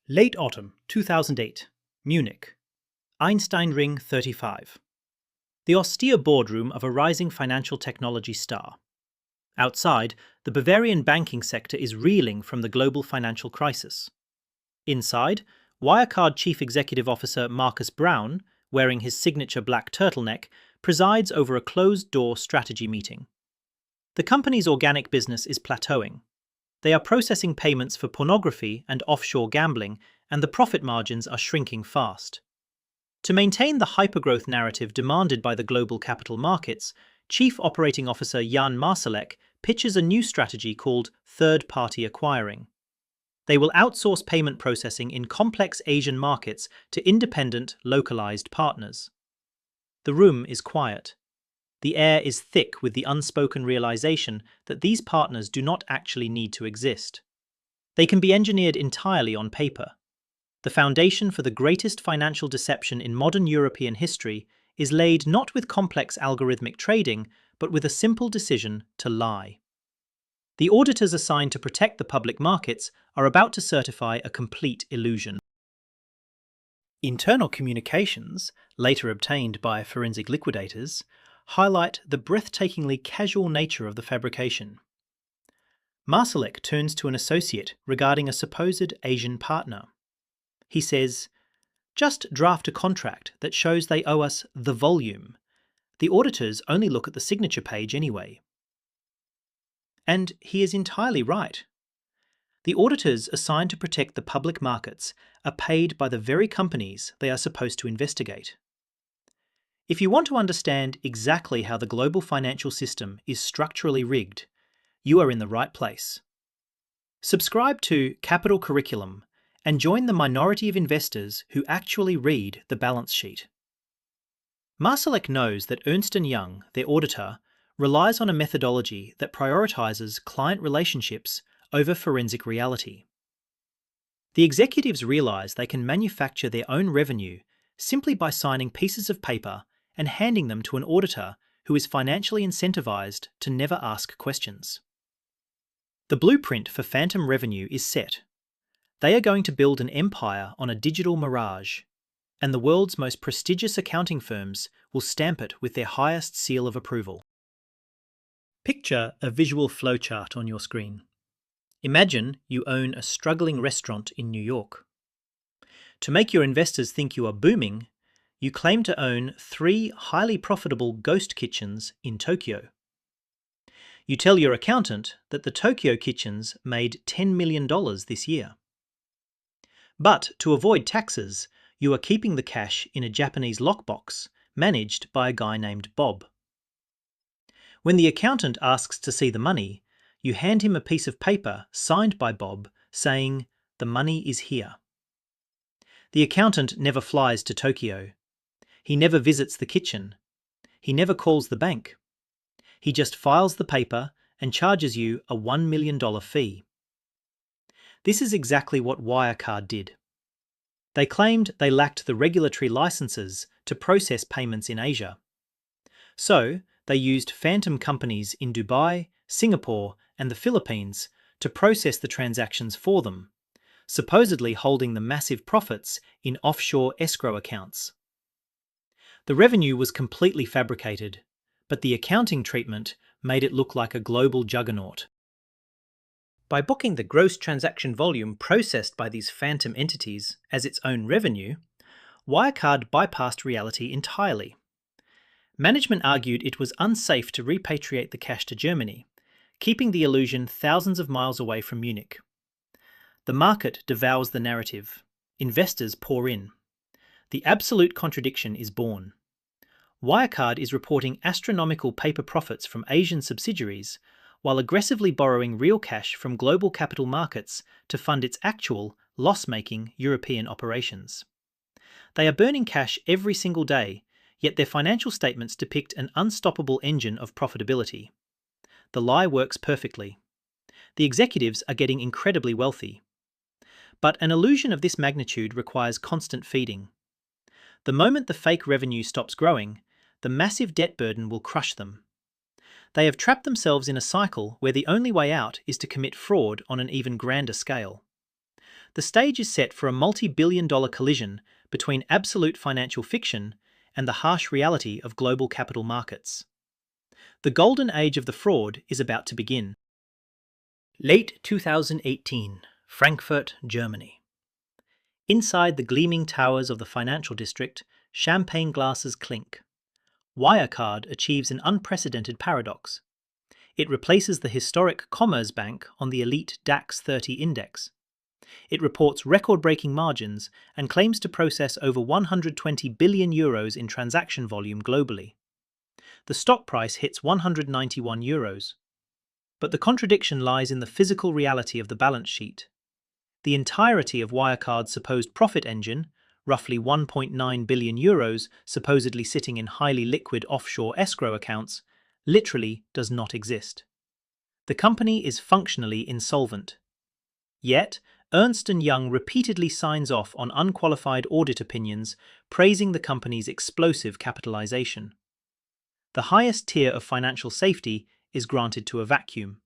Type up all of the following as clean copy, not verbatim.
Late autumn 2008, Munich. Einstein Ring 35. The austere boardroom of a rising financial technology star. Outside, the Bavarian banking sector is reeling from the global financial crisis. Inside, Wirecard Chief Executive Officer Marcus Brown, wearing his signature black turtleneck, presides over a closed-door strategy meeting. The company's organic business is plateauing. They are processing payments for pornography and offshore gambling, and the profit margins are shrinking fast. To maintain the hypergrowth narrative demanded by the global capital markets, Chief Operating Officer Jan Marsalek pitches a new strategy called third-party acquiring. They will outsource payment processing in complex Asian markets to independent, localized partners. The room is quiet. The air is thick with the unspoken realization that these partners do not actually need to exist. They can be engineered entirely on paper. The foundation for the greatest financial deception in modern European history is laid not with complex algorithmic trading, but with a simple decision to lie. The auditors assigned to protect the public markets are about to certify a complete illusion. Internal communications, later obtained by forensic liquidators, highlight the breathtakingly casual nature of the fabrication. Marsalek turns to an associate regarding a supposed Asian partner. He says, "Just draft a contract that shows they owe us the volume. The auditors only look at the signature page anyway." And he is entirely right. The auditors assigned to protect the public markets are paid by the very companies they are supposed to investigate. If you want to understand exactly how the global financial system is structurally rigged, you are in the right place. Subscribe to Capital Curriculum and join the minority of investors who actually read the balance sheet. Marsalek knows that Ernst & Young, their auditor, relies on a methodology that prioritizes client relationships over forensic reality. The executives realize they can manufacture their own revenue simply by signing pieces of paper and handing them to an auditor who is financially incentivized to never ask questions. The blueprint for phantom revenue is set. They are going to build an empire on a digital mirage, and the world's most prestigious accounting firms will stamp it with their highest seal of approval. Picture a visual flowchart on your screen. Imagine you own a struggling restaurant in New York. To make your investors think you are booming, you claim to own 3 highly profitable ghost kitchens in Tokyo. You tell your accountant that the Tokyo kitchens made $10 million this year. But to avoid taxes, you are keeping the cash in a Japanese lockbox managed by a guy named Bob. When the accountant asks to see the money, you hand him a piece of paper signed by Bob saying, "The money is here." The accountant never flies to Tokyo. He never visits the kitchen. He never calls the bank. He just files the paper and charges you a $1 million fee. This is exactly what Wirecard did. They claimed they lacked the regulatory licenses to process payments in Asia. So, they used phantom companies in Dubai, Singapore, and the Philippines to process the transactions for them, supposedly holding the massive profits in offshore escrow accounts. The revenue was completely fabricated, but the accounting treatment made it look like a global juggernaut. By booking the gross transaction volume processed by these phantom entities as its own revenue, Wirecard bypassed reality entirely. Management argued it was unsafe to repatriate the cash to Germany, keeping the illusion thousands of miles away from Munich. The market devours the narrative. Investors pour in. The absolute contradiction is born. Wirecard is reporting astronomical paper profits from Asian subsidiaries while aggressively borrowing real cash from global capital markets to fund its actual, loss-making European operations. They are burning cash every single day, yet their financial statements depict an unstoppable engine of profitability. The lie works perfectly. The executives are getting incredibly wealthy. But an illusion of this magnitude requires constant feeding. The moment the fake revenue stops growing, the massive debt burden will crush them. They have trapped themselves in a cycle where the only way out is to commit fraud on an even grander scale. The stage is set for a multi-billion-dollar collision between absolute financial fiction and the harsh reality of global capital markets. The golden age of the fraud is about to begin. Late 2018, Frankfurt, Germany. Inside the gleaming towers of the financial district, champagne glasses clink. Wirecard achieves an unprecedented paradox. It replaces the historic Commerzbank on the elite DAX 30 index. It reports record-breaking margins and claims to process over 120 billion euros in transaction volume globally. The stock price hits 191 euros. But the contradiction lies in the physical reality of the balance sheet. The entirety of Wirecard's supposed profit engine, roughly 1.9 billion euros supposedly sitting in highly liquid offshore escrow accounts, literally does not exist. The company is functionally insolvent. Yet, Ernst & Young repeatedly signs off on unqualified audit opinions praising the company's explosive capitalization. The highest tier of financial safety is granted to a vacuum.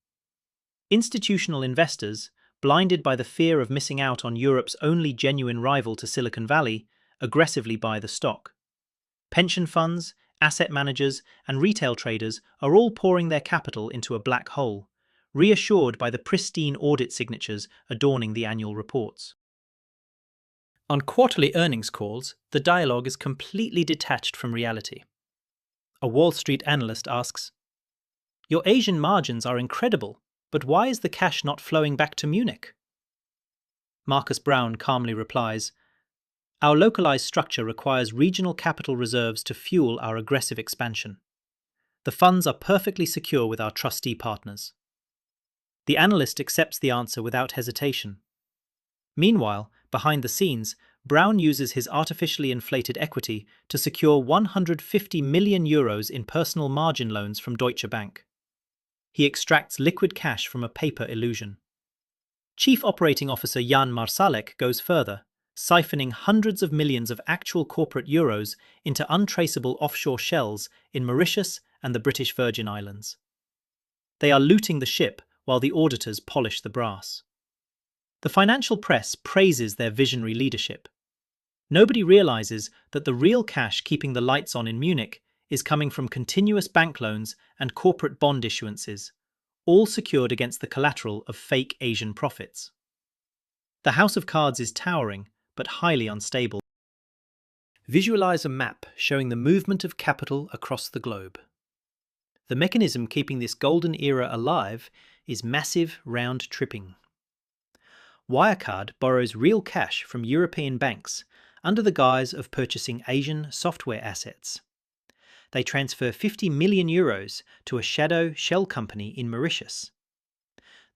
Institutional investors, blinded by the fear of missing out on Europe's only genuine rival to Silicon Valley, aggressively buy the stock. Pension funds, asset managers, and retail traders are all pouring their capital into a black hole, reassured by the pristine audit signatures adorning the annual reports. On quarterly earnings calls, the dialogue is completely detached from reality. A Wall Street analyst asks, "Your Asian margins are incredible, but why is the cash not flowing back to Munich?" Marcus Brown calmly replies, "Our localized structure requires regional capital reserves to fuel our aggressive expansion. The funds are perfectly secure with our trustee partners." The analyst accepts the answer without hesitation. Meanwhile, behind the scenes, Brown uses his artificially inflated equity to secure 150 million euros in personal margin loans from Deutsche Bank. He extracts liquid cash from a paper illusion. Chief Operating Officer Jan Marsalek goes further, siphoning hundreds of millions of actual corporate euros into untraceable offshore shells in Mauritius and the British Virgin Islands. They are looting the ship while the auditors polish the brass. The financial press praises their visionary leadership. Nobody realizes that the real cash keeping the lights on in Munich is coming from continuous bank loans and corporate bond issuances, all secured against the collateral of fake Asian profits. The house of cards is towering, but highly unstable. Visualize a map showing the movement of capital across the globe. The mechanism keeping this golden era alive is massive round tripping. Wirecard borrows real cash from European banks under the guise of purchasing Asian software assets. They transfer 50 million euros to a shadow shell company in Mauritius.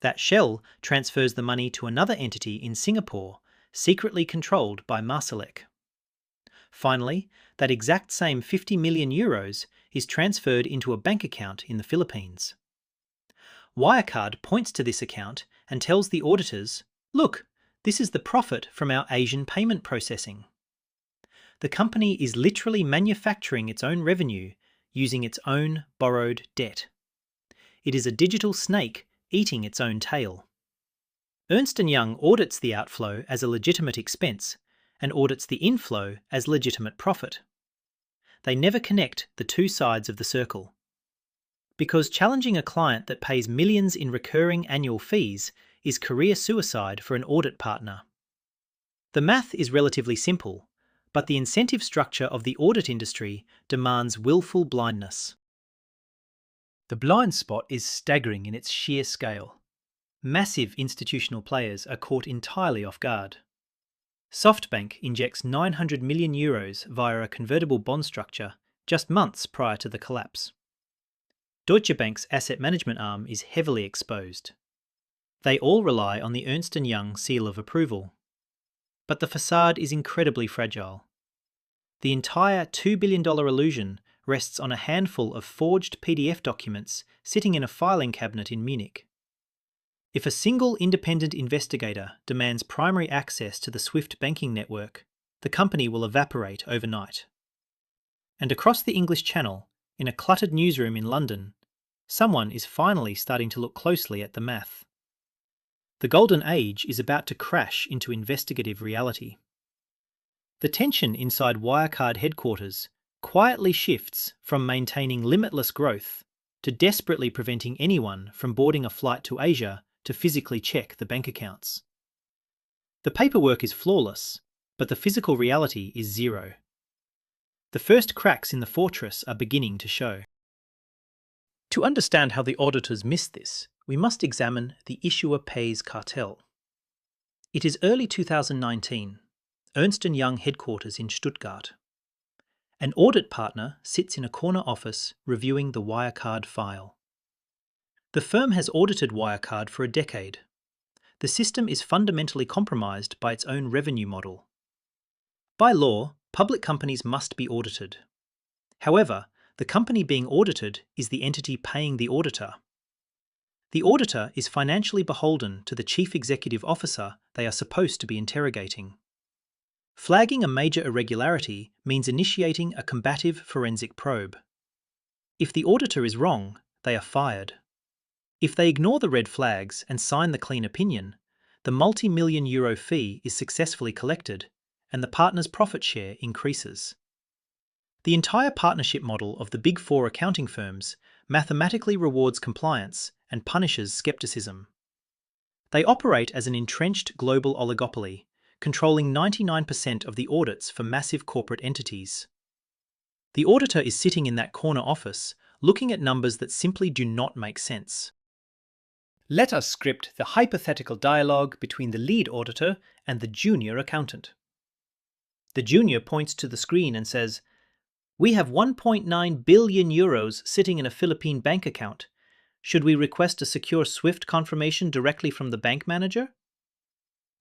That shell transfers the money to another entity in Singapore, secretly controlled by Marsalek. Finally, that exact same 50 million euros is transferred into a bank account in the Philippines. Wirecard points to this account and tells the auditors, "Look, this is the profit from our Asian payment processing." The company is literally manufacturing its own revenue using its own borrowed debt. It is a digital snake eating its own tail. Ernst & Young audits the outflow as a legitimate expense and audits the inflow as legitimate profit. They never connect the two sides of the circle. Because challenging a client that pays millions in recurring annual fees is career suicide for an audit partner. The math is relatively simple, but the incentive structure of the audit industry demands willful blindness. The blind spot is staggering in its sheer scale. Massive institutional players are caught entirely off guard. SoftBank injects 900 million euros via a convertible bond structure just months prior to the collapse. Deutsche Bank's asset management arm is heavily exposed. They all rely on the Ernst & Young seal of approval. But the facade is incredibly fragile. The entire $2 billion illusion rests on a handful of forged PDF documents sitting in a filing cabinet in Munich. If a single independent investigator demands primary access to the SWIFT banking network, the company will evaporate overnight. And across the English Channel, in a cluttered newsroom in London, someone is finally starting to look closely at the math. The The golden age is about to crash into investigative reality. The tension inside Wirecard headquarters quietly shifts from maintaining limitless growth to desperately preventing anyone from boarding a flight to Asia to physically check the bank accounts. The paperwork is flawless, but the physical reality is zero. The first cracks in the fortress are beginning to show. To understand how the auditors missed this, we must examine the issuer pays cartel. It is early 2019, Ernst & Young headquarters in Stuttgart. An audit partner sits in a corner office reviewing the Wirecard file. The firm has audited Wirecard for a decade. The system is fundamentally compromised by its own revenue model. By law, public companies must be audited. However, the company being audited is the entity paying the auditor. The auditor is financially beholden to the chief executive officer they are supposed to be interrogating. Flagging a major irregularity means initiating a combative forensic probe. If the auditor is wrong, they are fired. If they ignore the red flags and sign the clean opinion, the multi-million euro fee is successfully collected and the partner's profit share increases. The entire partnership model of the Big Four accounting firms mathematically rewards compliance and punishes skepticism. They operate as an entrenched global oligopoly, controlling 99% of the audits for massive corporate entities. The auditor is sitting in that corner office, looking at numbers that simply do not make sense. Let us script the hypothetical dialogue between the lead auditor and the junior accountant. The junior points to the screen and says, "We have 1.9 billion euros sitting in a Philippine bank account. Should we request a secure SWIFT confirmation directly from the bank manager?"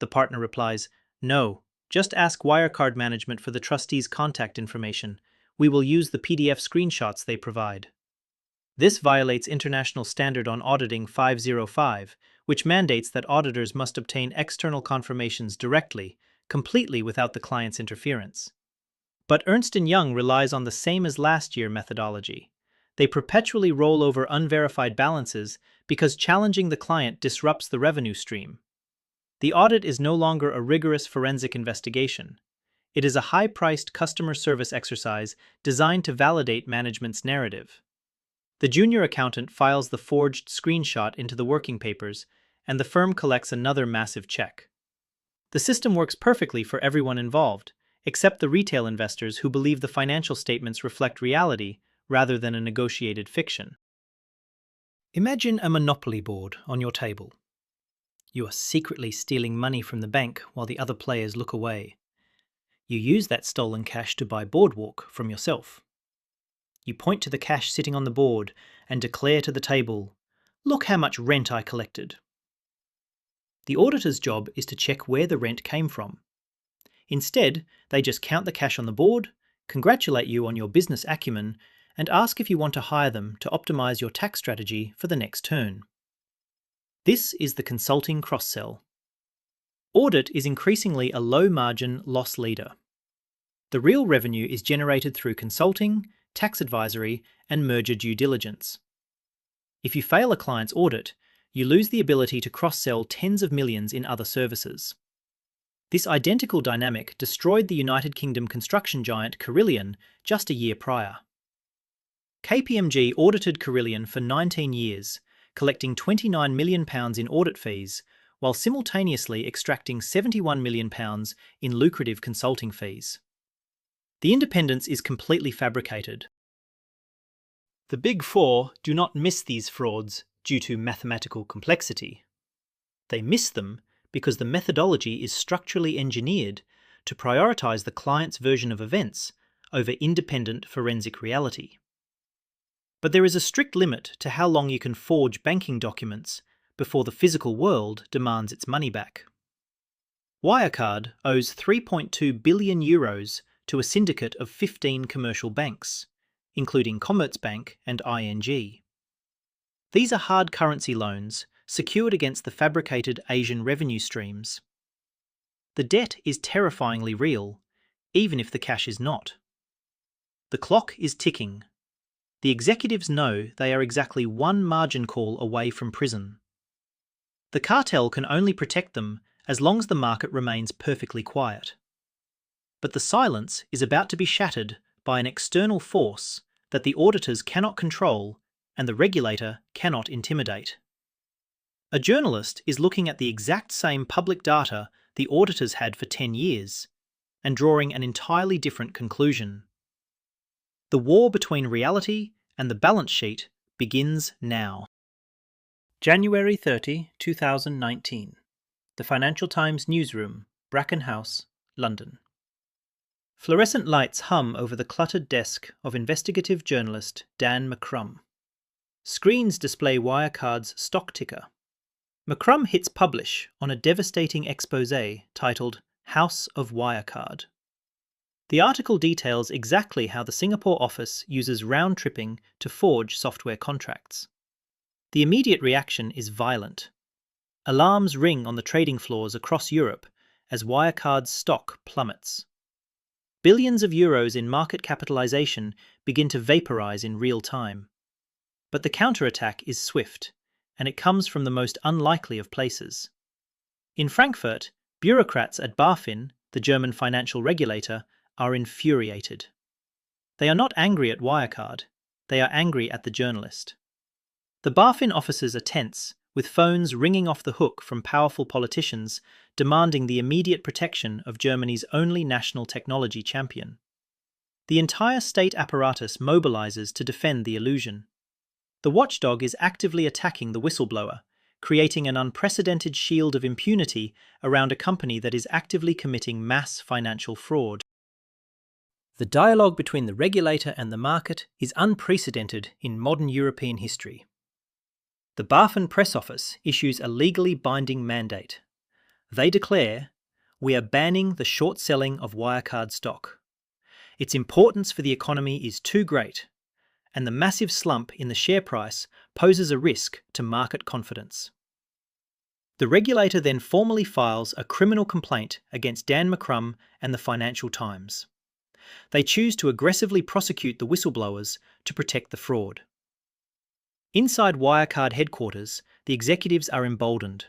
The partner replies, "No, just ask Wirecard management for the trustee's contact information. We will use the PDF screenshots they provide." This violates International Standard on Auditing 505, which mandates that auditors must obtain external confirmations directly, completely without the client's interference. But Ernst & Young relies on the same as last year methodology. They perpetually roll over unverified balances because challenging the client disrupts the revenue stream. The audit is no longer a rigorous forensic investigation. It is a high-priced customer service exercise designed to validate management's narrative. The junior accountant files the forged screenshot into the working papers, and the firm collects another massive check. The system works perfectly for everyone involved, except the retail investors who believe the financial statements reflect reality rather than a negotiated fiction. Imagine a monopoly board on your table. You are secretly stealing money from the bank while the other players look away. You use that stolen cash to buy boardwalk from yourself. You point to the cash sitting on the board and declare to the table, "Look how much rent I collected." The auditor's job is to check where the rent came from. Instead, they just count the cash on the board, congratulate you on your business acumen, and ask if you want to hire them to optimize your tax strategy for the next turn. This is the consulting cross-sell. Audit is increasingly a low-margin loss leader. The real revenue is generated through consulting, tax advisory, and merger due diligence. If you fail a client's audit, you lose the ability to cross-sell tens of millions in other services. This identical dynamic destroyed the United Kingdom construction giant Carillion just a year prior. KPMG audited Carillion for 19 years, collecting £29 million in audit fees, while simultaneously extracting £71 million in lucrative consulting fees. The independence is completely fabricated. The Big Four do not miss these frauds due to mathematical complexity. They miss them because the methodology is structurally engineered to prioritize the client's version of events over independent forensic reality. But there is a strict limit to how long you can forge banking documents before the physical world demands its money back. Wirecard owes €3.2 billion to a syndicate of 15 commercial banks, including Commerzbank and ING. These are hard currency loans secured against the fabricated Asian revenue streams. The debt is terrifyingly real, even if the cash is not. The clock is ticking. The executives know they are exactly one margin call away from prison. The cartel can only protect them as long as the market remains perfectly quiet. But the silence is about to be shattered by an external force that the auditors cannot control and the regulator cannot intimidate. A journalist is looking at the exact same public data the auditors had for 10 years and drawing an entirely different conclusion. The war between reality and the balance sheet begins now. January 30, 2019. The Financial Times newsroom, Bracken House, London. Fluorescent lights hum over the cluttered desk of investigative journalist Dan McCrum. Screens display Wirecard's stock ticker. McCrum hits publish on a devastating exposé titled House of Wirecard. The article details exactly how the Singapore office uses round-tripping to forge software contracts. The immediate reaction is violent. Alarms ring on the trading floors across Europe as Wirecard's stock plummets. Billions of euros in market capitalization begin to vaporize in real time. But the counterattack is swift, and it comes from the most unlikely of places. In Frankfurt, bureaucrats at BaFin, the German financial regulator, are infuriated. They are not angry at Wirecard, they are angry at the journalist. The BaFin officers are tense, with phones ringing off the hook from powerful politicians demanding the immediate protection of Germany's only national technology champion. The entire state apparatus mobilizes to defend the illusion. The watchdog is actively attacking the whistleblower, creating an unprecedented shield of impunity around a company that is actively committing mass financial fraud. The dialogue between the regulator and the market is unprecedented in modern European history. The BaFin press office issues a legally binding mandate. They declare, "We are banning the short selling of Wirecard stock. Its importance for the economy is too great, and the massive slump in the share price poses a risk to market confidence." The regulator then formally files a criminal complaint against Dan McCrum and the Financial Times. They choose to aggressively prosecute the whistleblowers to protect the fraud. Inside Wirecard headquarters, the executives are emboldened.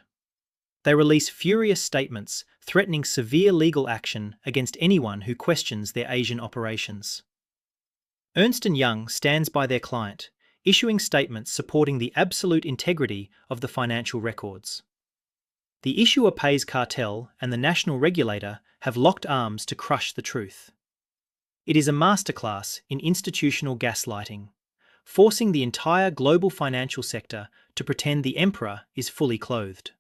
They release furious statements threatening severe legal action against anyone who questions their Asian operations. Ernst & Young stands by their client, issuing statements supporting the absolute integrity of the financial records. The issuer pays Cartel and the national regulator have locked arms to crush the truth. It is a masterclass in institutional gaslighting, forcing the entire global financial sector to pretend the emperor is fully clothed.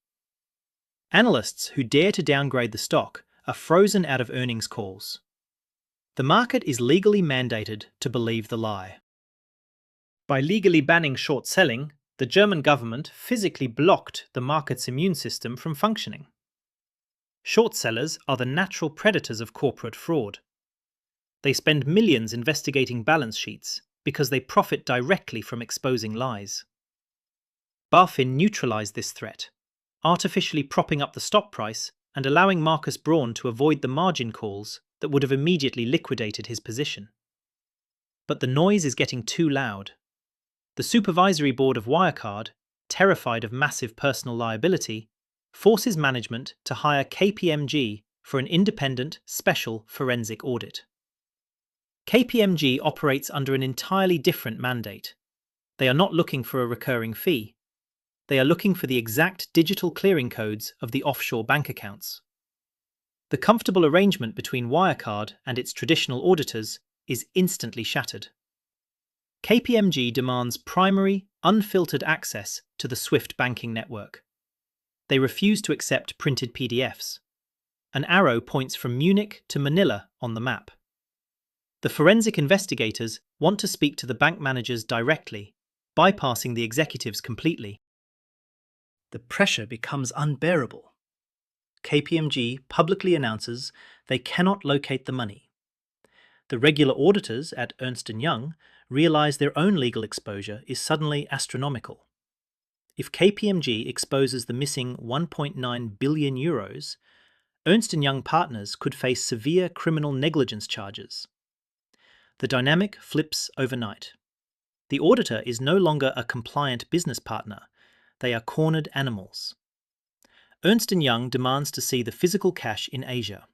Analysts who dare to downgrade the stock are frozen out of earnings calls. The market is legally mandated to believe the lie. By legally banning short selling, the German government physically blocked the market's immune system from functioning. Short sellers are the natural predators of corporate fraud. They spend millions investigating balance sheets because they profit directly from exposing lies. BaFin neutralized this threat, artificially propping up the stock price and allowing Markus Braun to avoid the margin calls that would have immediately liquidated his position. But the noise is getting too loud. The supervisory board of Wirecard, terrified of massive personal liability, forces management to hire KPMG for an independent, special forensic audit. KPMG operates under an entirely different mandate. They are not looking for a recurring fee. They are looking for the exact digital clearing codes of the offshore bank accounts. The comfortable arrangement between Wirecard and its traditional auditors is instantly shattered. KPMG demands primary, unfiltered access to the SWIFT banking network. They refuse to accept printed PDFs. An arrow points from Munich to Manila on the map. The forensic investigators want to speak to the bank managers directly, bypassing the executives completely. The pressure becomes unbearable. KPMG publicly announces they cannot locate the money. The regular auditors at Ernst & Young realize their own legal exposure is suddenly astronomical. If KPMG exposes the missing 1.9 billion euros, Ernst & Young partners could face severe criminal negligence charges. The dynamic flips overnight. The auditor is no longer a compliant business partner. They are cornered animals. Ernst & Young demands to see the physical cash in Asia.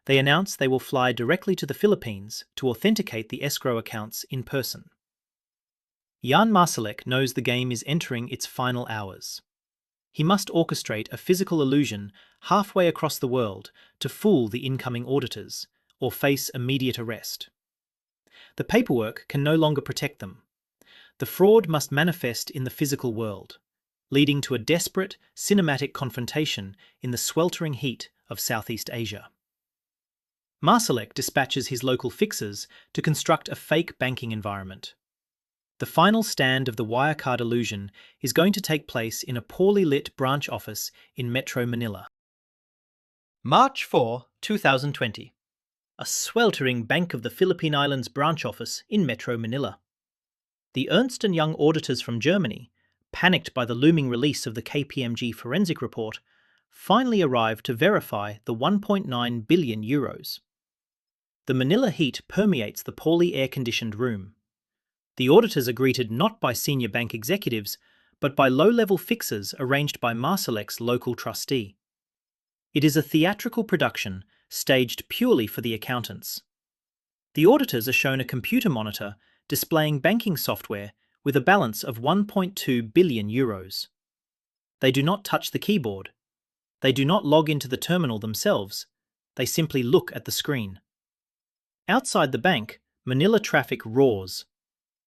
They announce they will fly directly to the Philippines to authenticate the escrow accounts in person. Jan Marsalek knows the game is entering its final hours. He must orchestrate a physical illusion halfway across the world to fool the incoming auditors, or face immediate arrest. The paperwork can no longer protect them. The fraud must manifest in the physical world, leading to a desperate, cinematic confrontation in the sweltering heat of Southeast Asia. Marsalek dispatches his local fixers to construct a fake banking environment. The final stand of the Wirecard illusion is going to take place in a poorly lit branch office in Metro Manila. March 4, 2020. A sweltering Bank of the Philippine Islands branch office in Metro Manila. The Ernst & Young auditors from Germany, panicked by the looming release of the KPMG forensic report, finally arrived to verify the 1.9 billion euros. The Manila heat permeates the poorly air-conditioned room. The auditors are greeted not by senior bank executives, but by low-level fixers arranged by Marsalek's local trustee. It is a theatrical production staged purely for the accountants. The auditors are shown a computer monitor displaying banking software with a balance of 1.2 billion euros. They do not touch the keyboard. They do not log into the terminal themselves. They simply look at the screen. Outside the bank, Manila traffic roars.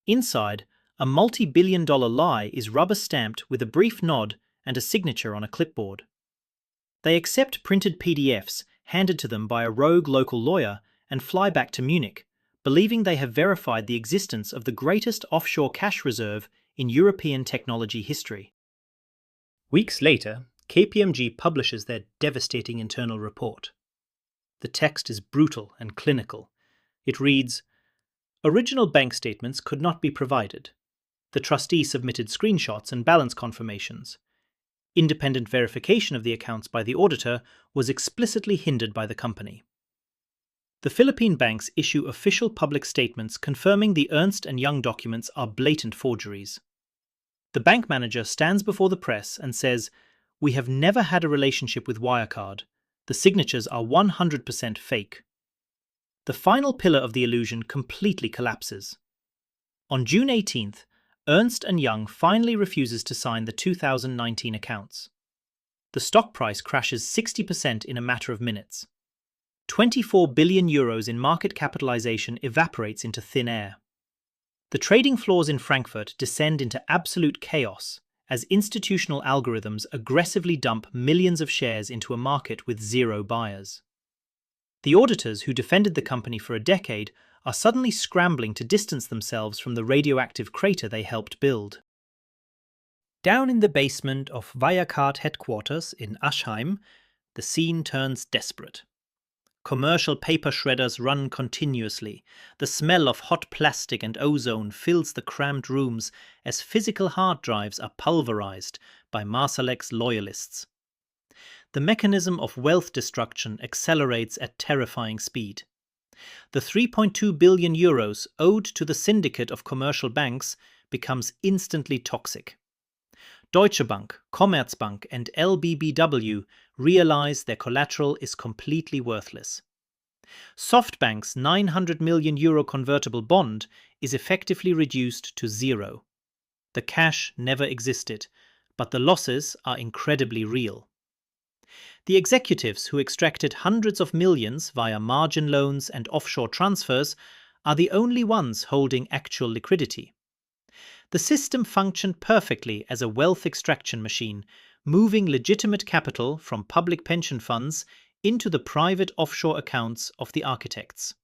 Inside, a multi-billion-dollar lie is rubber-stamped with a brief nod and a signature on a clipboard. They accept printed PDFs handed to them by a rogue local lawyer and fly back to Munich, believing they have verified the existence of the greatest offshore cash reserve in European technology history. Weeks later, KPMG publishes their devastating internal report. The text is brutal and clinical. It reads, "Original bank statements could not be provided. The trustee submitted screenshots and balance confirmations. Independent verification of the accounts by the auditor was explicitly hindered by the company." The Philippine banks issue official public statements confirming the Ernst & Young documents are blatant forgeries. The bank manager stands before the press and says, "We have never had a relationship with Wirecard. The signatures are 100% fake." The final pillar of the illusion completely collapses. On June 18th, Ernst & Young finally refuses to sign the 2019 accounts. The stock price crashes 60% in a matter of minutes. 24 billion euros in market capitalization evaporates into thin air. The trading floors in Frankfurt descend into absolute chaos as institutional algorithms aggressively dump millions of shares into a market with zero buyers. The auditors who defended the company for a decade are suddenly scrambling to distance themselves from the radioactive crater they helped build. Down in the basement of Wirecard headquarters in Aschheim, the scene turns desperate. Commercial paper shredders run continuously. The smell of hot plastic and ozone fills the cramped rooms as physical hard drives are pulverized by Marsalek's loyalists. The mechanism of wealth destruction accelerates at terrifying speed. The 3.2 billion euros owed to the syndicate of commercial banks becomes instantly toxic. Deutsche Bank, Commerzbank and LBBW realize their collateral is completely worthless. SoftBank's 900 million euro convertible bond is effectively reduced to zero. The cash never existed, but the losses are incredibly real. The executives who extracted hundreds of millions via margin loans and offshore transfers are the only ones holding actual liquidity. The system functioned perfectly as a wealth extraction machine, moving legitimate capital from public pension funds into the private offshore accounts of the architects.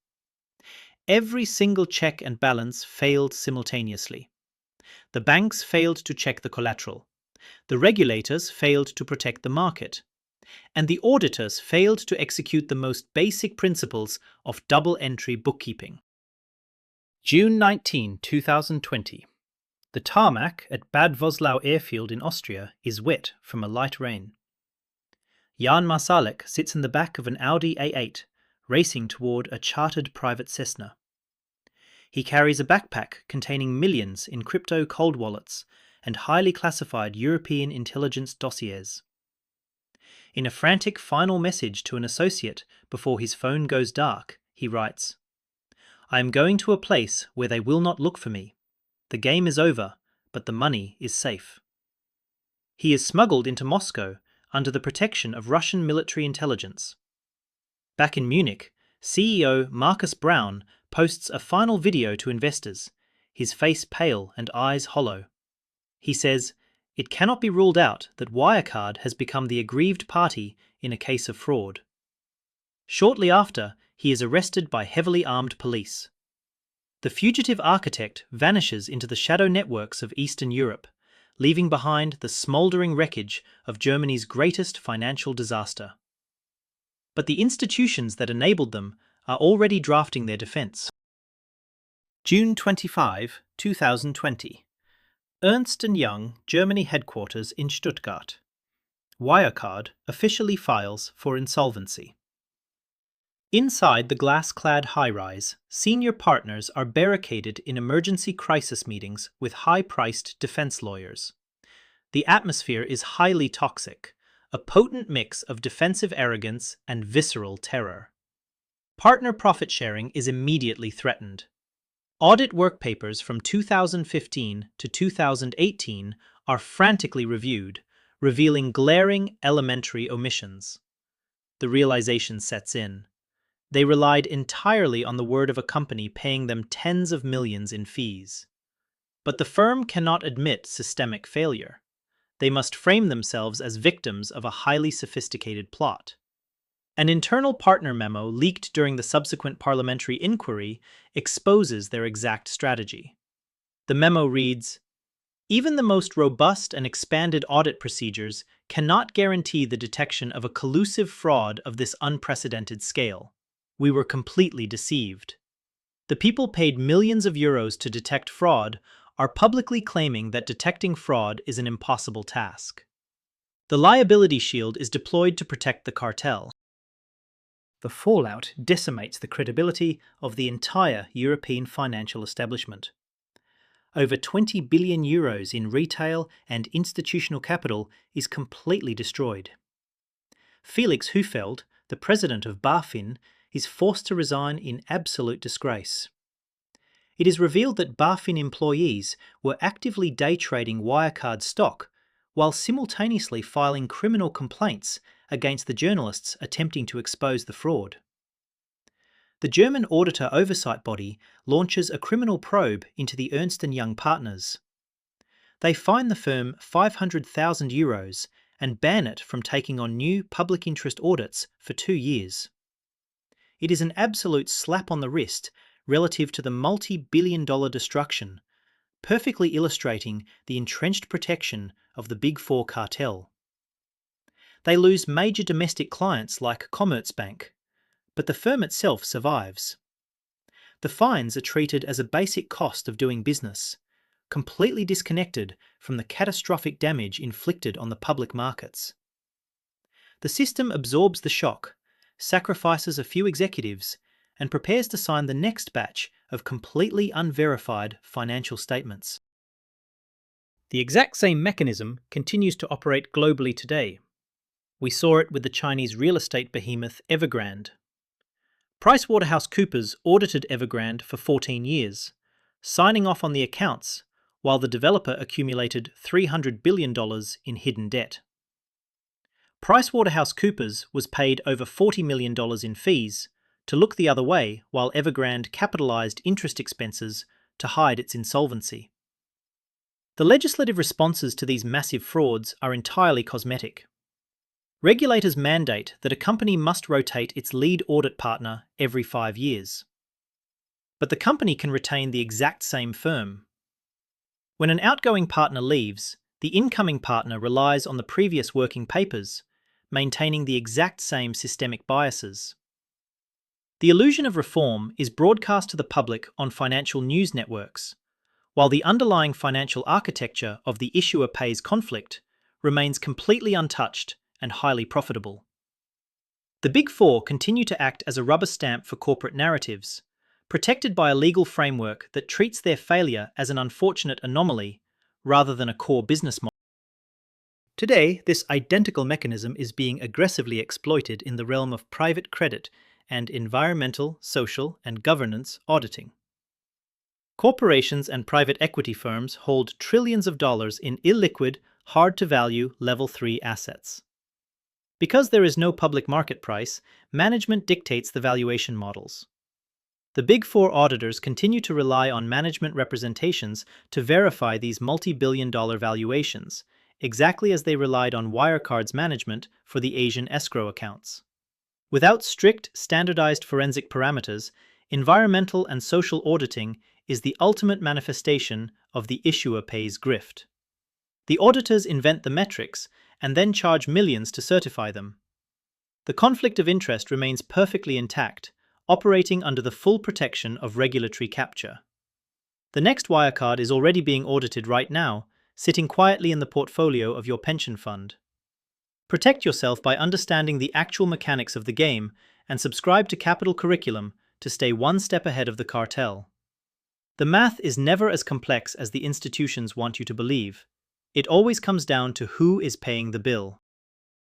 Every single check and balance failed simultaneously. The banks failed to check the collateral. The regulators failed to protect the market. And the auditors failed to execute the most basic principles of double-entry bookkeeping. June 19, 2020. The tarmac at Bad Voslau airfield in Austria is wet from a light rain. Jan Marsalek sits in the back of an Audi A8, racing toward a chartered private Cessna. He carries a backpack containing millions in crypto cold wallets and highly classified European intelligence dossiers. In a frantic final message to an associate before his phone goes dark, he writes, "I am going to a place where they will not look for me. The game is over, but the money is safe." He is smuggled into Moscow under the protection of Russian military intelligence. Back in Munich, CEO Marcus Braun posts a final video to investors, his face pale and eyes hollow. He says, "It cannot be ruled out that Wirecard has become the aggrieved party in a case of fraud." Shortly after, he is arrested by heavily armed police. The fugitive architect vanishes into the shadow networks of Eastern Europe, leaving behind the smouldering wreckage of Germany's greatest financial disaster. But the institutions that enabled them are already drafting their defense. June 25, 2020. Ernst & Young, Germany headquarters in Stuttgart. Wirecard officially files for insolvency. Inside the glass-clad high-rise, senior partners are barricaded in emergency crisis meetings with high-priced defense lawyers. The atmosphere is highly toxic, a potent mix of defensive arrogance and visceral terror. Partner profit sharing is immediately threatened. Audit work papers from 2015 to 2018 are frantically reviewed, revealing glaring elementary omissions. The realization sets in. They relied entirely on the word of a company paying them tens of millions in fees. But the firm cannot admit systemic failure. They must frame themselves as victims of a highly sophisticated plot. An internal partner memo leaked during the subsequent parliamentary inquiry exposes their exact strategy. The memo reads, "Even the most robust and expanded audit procedures cannot guarantee the detection of a collusive fraud of this unprecedented scale. We were completely deceived. The people paid millions of euros to detect fraud are publicly claiming that detecting fraud is an impossible task. The liability shield is deployed to protect the cartel. The fallout decimates the credibility of the entire European financial establishment. Over 20 billion euros in retail and institutional capital is completely destroyed. Felix Hufeld, the president of BaFin, is forced to resign in absolute disgrace. It is revealed that BaFin employees were actively day trading Wirecard stock while simultaneously filing criminal complaints against the journalists attempting to expose the fraud. The German auditor oversight body launches a criminal probe into the Ernst & Young partners. They fine the firm €500,000 and ban it from taking on new public interest audits for 2 years. It is an absolute slap on the wrist relative to the multi-billion-dollar destruction, perfectly illustrating the entrenched protection of the Big Four cartel. They lose major domestic clients like Commerzbank, but the firm itself survives. The fines are treated as a basic cost of doing business, completely disconnected from the catastrophic damage inflicted on the public markets. The system absorbs the shock, sacrifices a few executives, and prepares to sign the next batch of completely unverified financial statements. The exact same mechanism continues to operate globally today. We saw it with the Chinese real estate behemoth Evergrande. PricewaterhouseCoopers audited Evergrande for 14 years, signing off on the accounts while the developer accumulated $300 billion in hidden debt. PricewaterhouseCoopers was paid over $40 million in fees to look the other way while Evergrande capitalized interest expenses to hide its insolvency. The legislative responses to these massive frauds are entirely cosmetic. Regulators mandate that a company must rotate its lead audit partner every 5 years. But the company can retain the exact same firm. When an outgoing partner leaves, the incoming partner relies on the previous working papers, maintaining the exact same systemic biases. The illusion of reform is broadcast to the public on financial news networks, while the underlying financial architecture of the issuer pays conflict remains completely untouched and highly profitable. The Big Four continue to act as a rubber stamp for corporate narratives, protected by a legal framework that treats their failure as an unfortunate anomaly rather than a core business model. Today, this identical mechanism is being aggressively exploited in the realm of private credit and environmental, social, and governance auditing. Corporations and private equity firms hold trillions of dollars in illiquid, hard-to-value Level 3 assets. Because there is no public market price, management dictates the valuation models. The Big Four auditors continue to rely on management representations to verify these multi-billion-dollar valuations, exactly as they relied on Wirecard's management for the Asian escrow accounts. Without strict, standardized forensic parameters, environmental and social auditing is the ultimate manifestation of the issuer pays grift. The auditors invent the metrics and then charge millions to certify them. The conflict of interest remains perfectly intact, operating under the full protection of regulatory capture. The next Wirecard is already being audited right now, sitting quietly in the portfolio of your pension fund. Protect yourself by understanding the actual mechanics of the game and subscribe to Capital Curriculum to stay one step ahead of the cartel. The math is never as complex as the institutions want you to believe. It always comes down to who is paying the bill.